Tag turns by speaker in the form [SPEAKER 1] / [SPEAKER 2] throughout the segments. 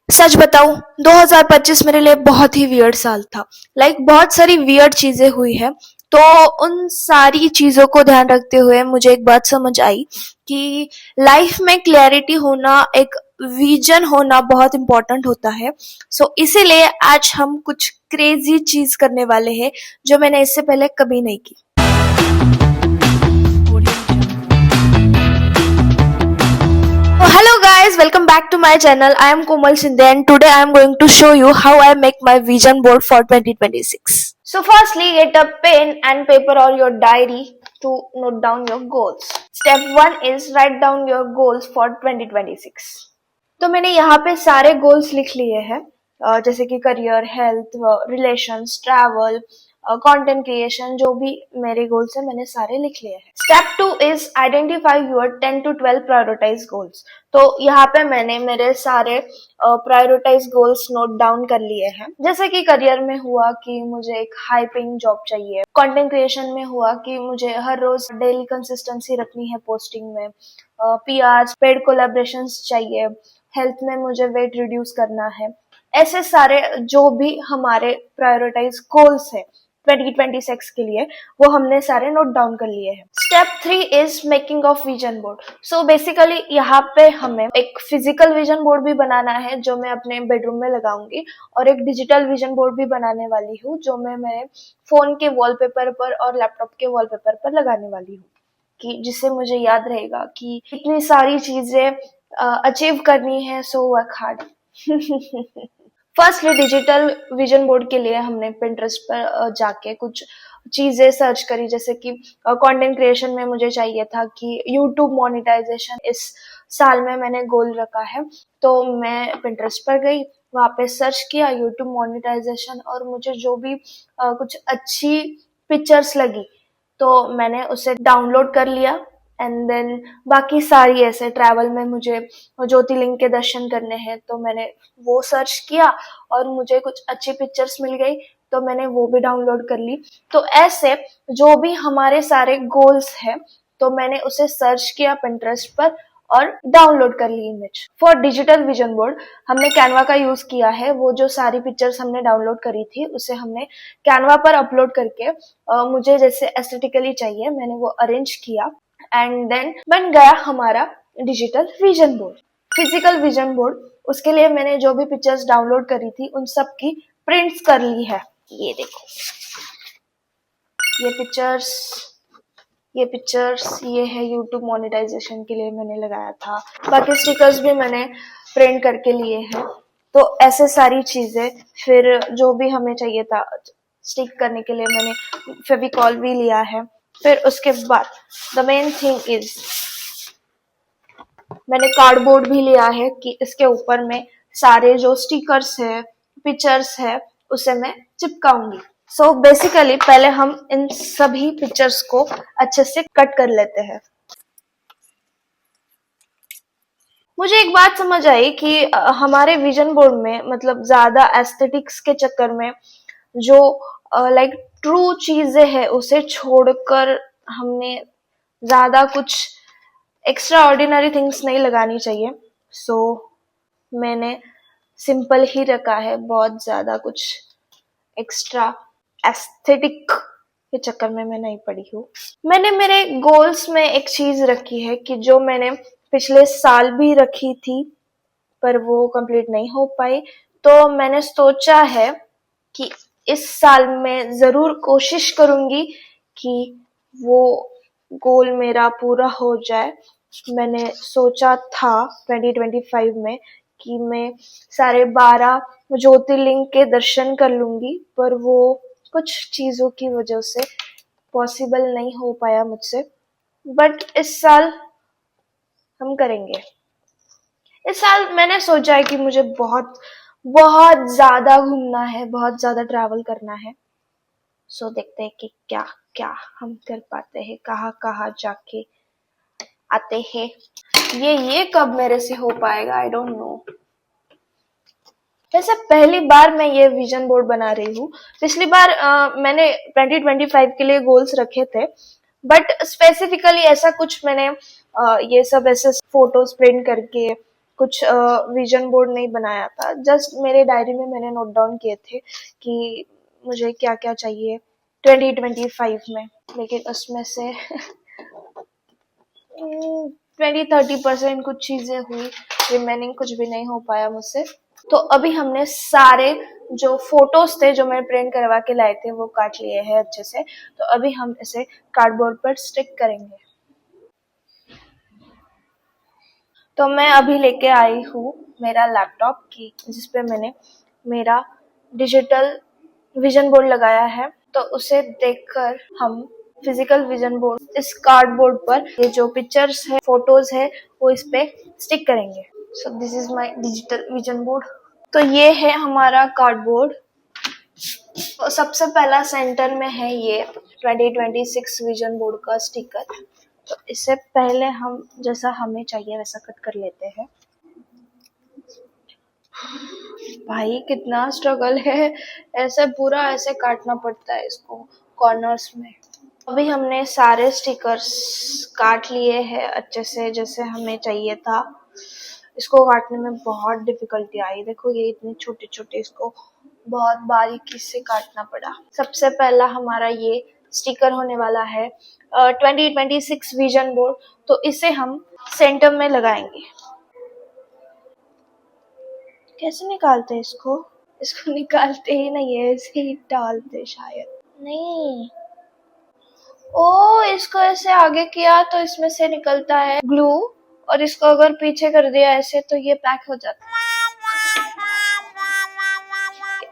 [SPEAKER 1] सच बताऊं, 2025 मेरे लिए बहुत ही वियर्ड साल था। बहुत सारी वियर्ड चीजें हुई है। तो उन सारी चीजों को ध्यान रखते हुए मुझे एक बात समझ आई कि लाइफ में क्लैरिटी होना, एक विजन होना बहुत इम्पोर्टेंट होता है। इसीलिए आज हम कुछ क्रेजी चीज करने वाले हैं जो मैंने इससे पहले कभी नहीं की। Hello guys, welcome back to my channel. I am Komal Shinde and today I am going to show you how I make my vision board for 2026. So firstly, get a pen and paper or your diary to note down your goals. Step 1 is write down your goals for 2026. तो मैंने यहाँ पे सारे goals लिख लिए हैं, जैसे कि career, health, relations, travel, content creation, जो भी मेरे गोल्स हैं मैंने सारे लिख लिए हैं। Step 2 is identify your 10 to 12 prioritise goals. तो यहाँ पे मैंने मेरे सारे प्रायोरिटाइज गोल्स नोट डाउन कर लिए हैं। जैसे कि करियर में हुआ कि मुझे एक हाई पेइंग जॉब चाहिए, कंटेंट क्रिएशन में हुआ कि मुझे हर रोज डेली कंसिस्टेंसी रखनी है पोस्टिंग में, पीआर, पेड कोलैबोरेशंस चाहिए, हेल्थ में मुझे वेट रिड्यूस करना है। ऐसे सारे जो भी हमारे प्रायोरिटाइज गोल्स है 2026 के लिए, वो हमने सारे नोट डाउन कर लिए हैं। Step 3 is making of vision board. So basically यहाँ पे हमें एक फिजिकल विजन बोर्ड भी बनाना है जो मैं अपने बेडरूम में लगाऊंगी, और एक डिजिटल विजन बोर्ड भी बनाने वाली हूँ जो मैं मेरे फोन के वॉलपेपर पर और लैपटॉप के वॉलपेपर पर लगाने वाली हूँ, कि जिससे मुझे याद रहेगा कि इतनी सारी चीजें अचीव करनी है, so work hard. Firstly digital vision board के लिए हमने पिंटरेस्ट पर जाके कुछ चीजें सर्च करी, जैसे कि कंटेंट क्रिएशन में मुझे चाहिए था कि यूट्यूब मोनेटाइजेशन इस साल में मैंने गोल रखा है। तो मैं पिंटरेस्ट पर गई, वहां पे सर्च किया यूट्यूब मोनेटाइजेशन, और मुझे जो भी कुछ अच्छी पिक्चर्स लगी तो मैंने उसे डाउनलोड कर लिया। एंड देन बाकी सारी, ऐसे ट्रैवल में मुझे ज्योतिर्लिंग के दर्शन करने हैं तो मैंने वो सर्च किया और मुझे कुछ अच्छी पिक्चर्स मिल गई तो मैंने वो भी डाउनलोड कर ली। तो ऐसे जो भी हमारे सारे गोल्स हैं तो मैंने उसे सर्च किया पिंटरेस्ट पर और डाउनलोड कर ली image. For digital vision board हमने कैनवा का यूज किया है। वो जो सारी पिक्चर्स हमने डाउनलोड करी थी उसे हमने कैनवा पर अपलोड करके मुझे जैसे एस्थेटिकली चाहिए मैंने वो अरेंज किया, एंड देन बन गया हमारा digital vision board. Physical vision board, उसके लिए मैंने जो भी पिक्चर्स डाउनलोड करी थी उन सब की प्रिंट्स कर ली है। ये देखो, ये पिक्चर्स ये है यूट्यूब मोनेटाइजेशन के लिए मैंने लगाया था। बाकी स्टिकर्स भी मैंने प्रिंट करके लिए हैं। तो ऐसे सारी चीजें, फिर जो भी हमें चाहिए था स्टिक करने के लिए मैंने फेविकॉल भी लिया है। फिर उसके बाद द मेन थिंग इज मैंने कार्डबोर्ड भी लिया है कि इसके ऊपर में सारे जो स्टिकर्स है, पिक्चर्स है, उसे मैं चिपकाऊंगी। सो बेसिकली पहले हम इन सभी पिक्चर्स को अच्छे से कट कर लेते हैं। मुझे एक बात समझ आई कि हमारे विजन बोर्ड में मतलब ज्यादा एस्थेटिक्स के चक्कर में जो ट्रू चीजें हैं उसे छोड़कर हमने ज्यादा कुछ एक्स्ट्रा ऑर्डिनरी थिंग्स नहीं लगानी चाहिए। सो मैंने सिंपल ही रखा है, बहुत ज्यादा कुछ एक्स्ट्रा एस्थेटिक के चक्कर में मैं नहीं पड़ी हूँ। मैंने मेरे गोल्स में एक चीज रखी है कि जो मैंने पिछले साल भी रखी थी पर वो कंप्लीट नहीं हो पाई, तो मैंने सोचा है कि इस साल में जरूर कोशिश करूंगी कि वो गोल मेरा पूरा हो जाए। मैंने सोचा था 2025 में कि मैं सारे 12 ज्योतिर्लिंग के दर्शन कर लूंगी, पर वो कुछ चीजों की वजह से पॉसिबल नहीं हो पाया मुझसे। बट इस साल हम करेंगे। इस साल मैंने सोचा है कि मुझे बहुत बहुत ज्यादा घूमना है, बहुत ज्यादा ट्रैवल करना है। सो देखते हैं कि क्या क्या हम कर पाते हैं, कहाँ कहाँ जाके आते हैं। ये कब मेरे से हो पाएगा, आई डोंट नो। वैसे पहली बार मैं ये विजन बोर्ड बना रही हूँ। पिछली बार मैंने 2025 के लिए गोल्स रखे थे, बट स्पेसिफिकली ऐसा कुछ मैंने ये सब ऐसे फोटोज प्रिंट करके कुछ विजन बोर्ड नहीं बनाया था, जस्ट मेरे डायरी में मैंने नोट डाउन किए थे कि मुझे क्या क्या चाहिए 2025 में, लेकिन उसमें से 20-30% कुछ चीजें हुई, रिमेनिंग कुछ भी नहीं हो पाया मुझसे। तो अभी हमने सारे जो फोटोज थे जो मैं प्रिंट करवा के लाए थे वो काट लिए हैं अच्छे से। तो अभी हम इसे कार्डबोर्ड पर स्टिक करेंगे। तो मैं अभी लेके आई हूँ मेरा लैपटॉप की, जिसपे मैंने मेरा डिजिटल विजन बोर्ड लगाया है। तो उसे देखकर हम फिजिकल विजन बोर्ड इस कार्डबोर्ड पर ये जो पिक्चर्स है, फोटोज है, वो इस पे स्टिक करेंगे। So this is my digital vision board. तो ये है हमारा कार्डबोर्ड। तो सबसे पहला सेंटर में है ये 2026 विजन बोर्ड का स्टिकर। तो इससे पहले हम जैसा हमें चाहिए वैसा कट कर लेते हैं। भाई कितना स्ट्रगल है, ऐसे पूरा ऐसे काटना पड़ता है इसको कॉर्नर्स में। अभी हमने सारे स्टिकर्स काट लिए हैं अच्छे से जैसे हमें चाहिए था। इसको काटने में बहुत डिफिकल्टी आई, देखो ये इतने छोटे छोटे, इसको बहुत बारीकी से काटना पड़ा। सबसे पहला हमारा ये स्टिकर होने वाला है 2026 विजन बोर्ड। तो इसे हम सेंटर में लगाएंगे। कैसे निकालते हैं इसको? इसको निकालते ही नहीं है, ऐसे ही डालते शायद। नहीं, ओ इसको ऐसे आगे किया तो इसमें से निकलता है ग्लू, और इसको अगर पीछे कर दिया ऐसे तो ये पैक हो जाता है।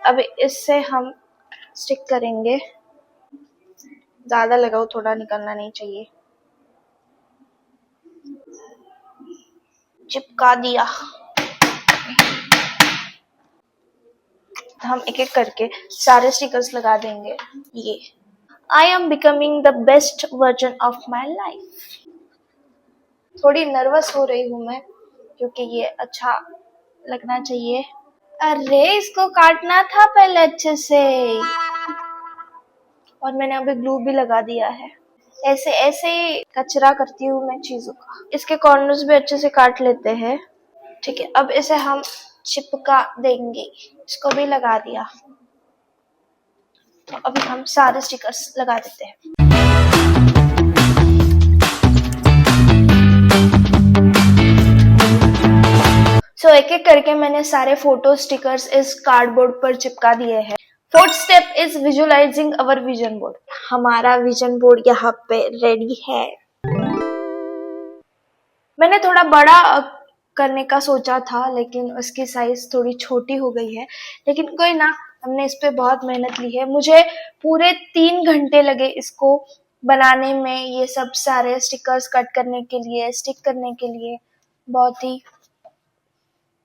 [SPEAKER 1] अब इससे हम स्टिक करेंगे। ज्यादा लगाओ, थोड़ा निकलना नहीं चाहिए। चिपका दिया। हम एक एक करके सारे स्टिकर्स लगा देंगे। ये I am becoming the best version of my life. थोड़ी नर्वस हो रही हूँ मैं, क्योंकि ये अच्छा लगना चाहिए। अरे इसको काटना था पहले अच्छे से, और मैंने अभी ग्लू भी लगा दिया है। ऐसे ऐसे ही कचरा करती हूँ मैं चीजों का। इसके कॉर्नर्स भी अच्छे से काट लेते हैं। ठीक है, अब इसे हम चिपका देंगे। इसको भी लगा दिया। तो अभी हम सारे स्टिकर्स लगा देते हैं। सो एक एक करके मैंने सारे फोटो स्टिकर्स इस कार्डबोर्ड पर चिपका दिए हैं। Fourth step is visualising our vision board. हमारा विजन बोर्ड यहाँ पे रेडी है। मैंने थोड़ा बड़ा करने का सोचा था, लेकिन उसकी साइज थोड़ी छोटी हो गई है, लेकिन कोई ना, हमने इस पे बहुत मेहनत ली है। मुझे पूरे 3 घंटे लगे इसको बनाने में, ये सब सारे स्टिकर्स कट करने के लिए, स्टिक करने के लिए बहुत ही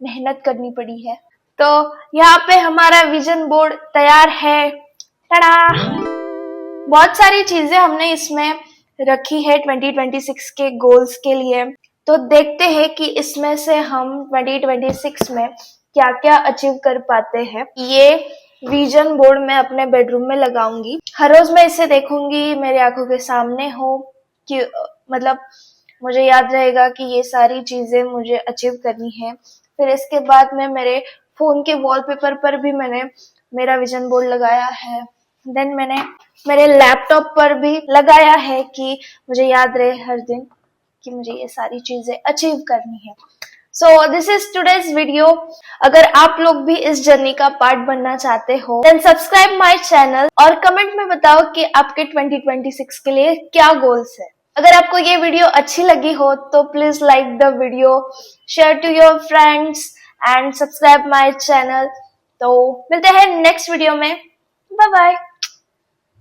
[SPEAKER 1] मेहनत करनी पड़ी है। तो यहाँ पे हमारा विजन बोर्ड तैयार है। टड़ा! बहुत सारी चीजें हमने इसमें रखी है 2026 के गोल्स के लिए। तो देखते हैं कि इसमें से हम 2026 में क्या क्या अचीव कर पाते हैं। ये विजन बोर्ड मैं अपने बेडरूम में लगाऊंगी। हर रोज मैं इसे देखूंगी, मेरे आंखों के सामने हो, कि मतलब मुझे याद रहेगा कि ये सारी चीजें मुझे अचीव करनी है। फिर इसके बाद में मेरे फोन के वॉलपेपर पर भी मैंने मेरा विजन बोर्ड लगाया है। देन मैंने मेरे लैपटॉप पर भी लगाया है कि मुझे याद रहे हर दिन कि मुझे ये सारी चीजें अचीव करनी है। So this is today's video. अगर आप लोग भी इस जर्नी का पार्ट बनना चाहते हो, देन सब्सक्राइब माय चैनल और कमेंट में बताओ कि आपके 2026 के लिए क्या गोल्स है। अगर आपको ये वीडियो अच्छी लगी हो तो please like the video, share to your friends and subscribe my channel. तो मिलते हैं नेक्स्ट वीडियो में। Bye bye.